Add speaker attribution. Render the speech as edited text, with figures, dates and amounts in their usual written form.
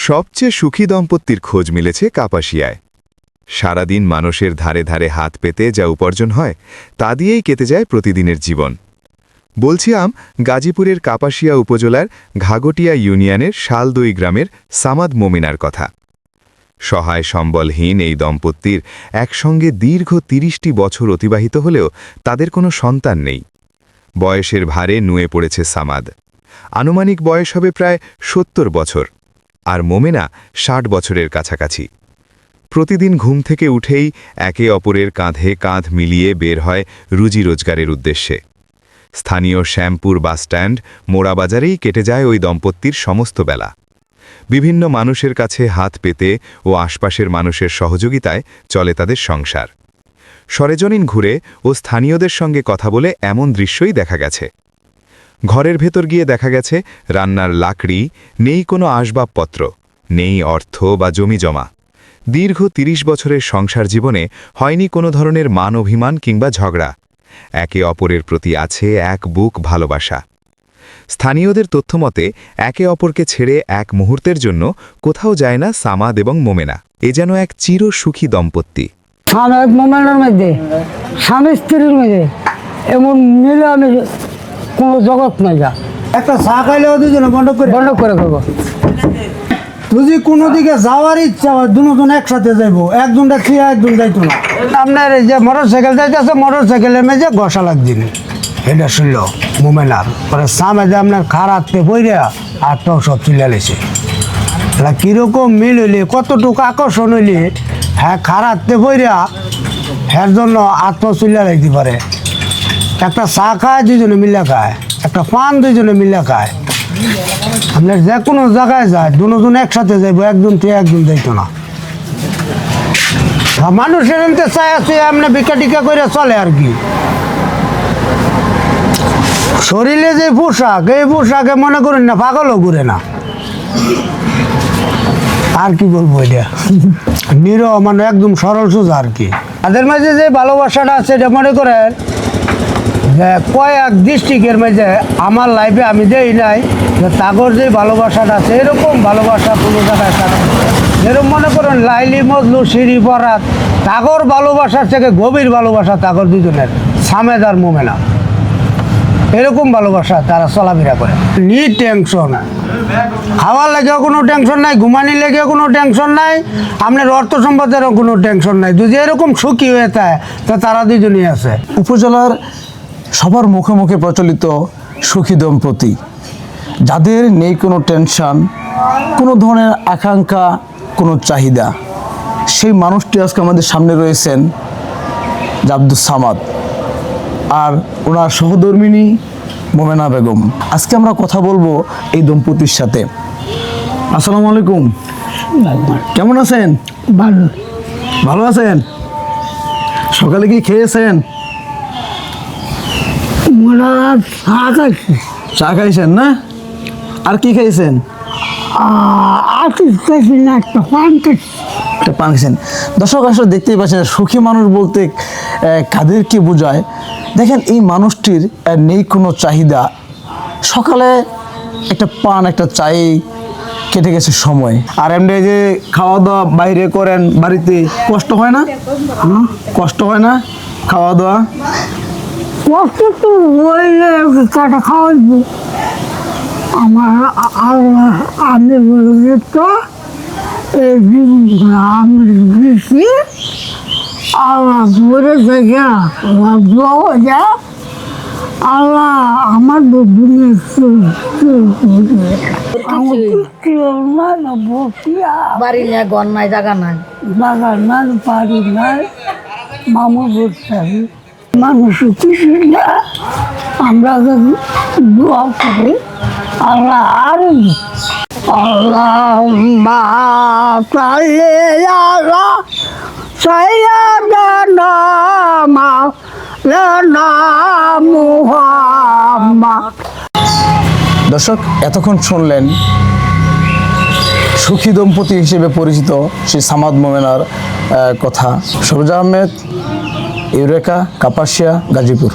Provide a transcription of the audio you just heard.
Speaker 1: সবচেয়ে সুখী দম্পতির খোঁজ মিলেছে কাপাসিয়ায়। সারাদিন মানুষের ধারে ধারে হাত পেতে যা উপার্জন হয় তা দিয়েই কেটে যায় প্রতিদিনের জীবন। বলছিলাম গাজীপুরের কাপাসিয়া উপজেলার ঘাগটিয়া ইউনিয়নের শালদই গ্রামের সামাদ মোমিনার কথা। সহায় সম্বলহীন এই দম্পতির একসঙ্গে দীর্ঘ ৩০টি বছর অতিবাহিত হলেও তাদের কোনো সন্তান নেই। বয়সের ভারে নুয়ে পড়েছে সামাদ। আনুমানিক বয়স হবে প্রায় ৭০ বছর, আর মোমেনা ৬০ বছরের কাছাকাছি। প্রতিদিন ঘুম থেকে উঠেই একে অপরের কাঁধে কাঁধ মিলিয়ে বের হয় রুজি রোজগারের উদ্দেশ্যে। স্থানীয় শ্যামপুর বাসস্ট্যান্ড মোড়াবাজারেই কেটে যায় ওই দম্পতির সমস্ত বেলা। বিভিন্ন মানুষের কাছে হাত পেতে ও আশপাশের মানুষের সহযোগিতায় চলে তাদের সংসার। সরেজমিন ঘুরে ও স্থানীয়দের সঙ্গে কথা বলে এমন দৃশ্যই দেখা গেছে। ঘরের ভেতর গিয়ে দেখা গেছে রান্নার লাকড়ি নেই, কোনো আসবাবপত্র নেই, অর্থ বা জমি জমা। দীর্ঘ ৩০ বছরের সংসার জীবনে হয়নি কোনো ধরনের মান অভিমান কিংবা ঝগড়া। একে অপরের প্রতি আছে এক বুক ভালোবাসা। স্থানীয়দের তথ্যমতে একে অপরকে ছেড়ে এক মুহূর্তের জন্য কোথাও যায় না সামাদ এবং মোমেনা। এ যেন এক চির সুখী দম্পতি।
Speaker 2: মোমেনার মধ্যে স্বামী স্ত্রীর মধ্যে এমন মিলে আমি কোনো জগৎ নাই। যা
Speaker 3: একটা চা খাইলেও দুজনে বন্ধ করে
Speaker 2: খাবো।
Speaker 3: যদি কোনো দিকে যাওয়ার ইচ্ছা হয় দুজন একসাথে যাইবো, একজনটা খেয়ে একজন যাইতো না। আপনার এই যে মোটর সাইকেল যাইতেছে, মোটর সাইকেলের মেঝে ঘষা লাগদিন, এটা শুনল মোমেনার পরে সামনে যে আপনার খারাপতে বইরা আটটাও সব চিল্লা লেছে। তাহলে কীরকম মিল হইলে কতটুকু আকর্ষণ হইলে হ্যাঁ খারাপতে বইরা হ্যার জন্য আটটাও চিল্লা লাগতে পারে। একটা চা খায় দুজনে মিল্লা খায়, একটা পান দুজনে মিল্লা খায়। আপনার যে কোনো জায়গায় যায় দুজন একসাথে যাইবো, একজন থেকে একজন যাইতো না। মানুষের এমতে চাই আছে আপনার ভিক্ষা টিকা করে চলে আর কি। শরীরে যে পোশাক, এই পোশাকে মনে করেন না পাগলও ঘুরে না। আর কি বলবো, এটা নিরহ মানে একদম সরল সোজা আর কি। তাদের মাঝে যে ভালোবাসাটা আছে এটা মনে করেন যে কয়েক ডিস্ট্রিক্টের মাঝে আমার লাইফে আমি যেই নাই যে তাগর যে ভালোবাসাটা আছে এরকম ভালোবাসা কোনো জায়গায় থাকে। যেরকম মনে করেন লাইলি মজলু সিঁড়ি পরাত তাগর ভালোবাসার থেকে গভীর ভালোবাসা তাগর দুজনের, সামেদ আর মোমেনা। এরকম ভালোবাসা তারা চলাফেরা করে। নি টেনশন, খাওয়ার লেগেও কোনো টেনশন নাই, ঘুমানির লেগেও কোনো টেনশন নাই, আপনার অর্থ সম্পদেরও কোনো টেনশন নাই। যদি এরকম সুখী হয়ে থাকে তা তারা দুজনই আছে।
Speaker 4: উপজেলার সবার মুখে মুখে প্রচলিত সুখী দম্পতি, যাদের নেই কোনো টেনশন, কোনো ধরনের আকাঙ্ক্ষা, কোনো চাহিদা। সেই মানুষটি আজকে আমাদের সামনে রয়েছেন আব্দুস সামাদ আর ওনার সহধর্মিণী মোমেনা বেগম। আজকে আমরা কথা বলবো এই দম্পতির সাথে। আসসালামু আলাইকুম, কেমন আছেন? ভালো আছেন? সকালে কি খেয়েছেন? চা খাইছেন না? আর কি খাইছেন? একটা পান খাইছেন। দর্শক আসলে দেখতেই পাচ্ছেন সুখী মানুষ বলতে কাদের কি বোঝায়। দেখেন এই মানুষটির নেই কোনো চাহিদা। সকালে একটা পান একটা চাই কেটে গেছে সময়। আর এমনি যে খাওয়া দাওয়া বাইরে করেন, বাড়িতে কষ্ট হয় না? কষ্ট হয় না খাওয়া দাওয়া?
Speaker 2: কষ্ট তো হইলে কাটা খাওয়াইবো আমার আল্লাহ। আমি বলি তো এই আমি দিচ্ছি আল্লাহ ধরে থেকে আল্লাহ আমার
Speaker 5: বাড়ি নাই, ঘর নাই, জায়গা নাই,
Speaker 2: জায়গা নাই, বাড়ি নাই, মামু বলতে মানুষ কিছু না। আমরা যদি দোয়া করি আল্লাহ আরো আল্লাহ
Speaker 4: দর্শক এতক্ষণ শুনলেন সুখী দম্পতি হিসেবে পরিচিত সেই সামাদ মোমেনার কথা। সরোজ আহমেদ, ইউরেকা, কাপাসিয়া, গাজীপুর।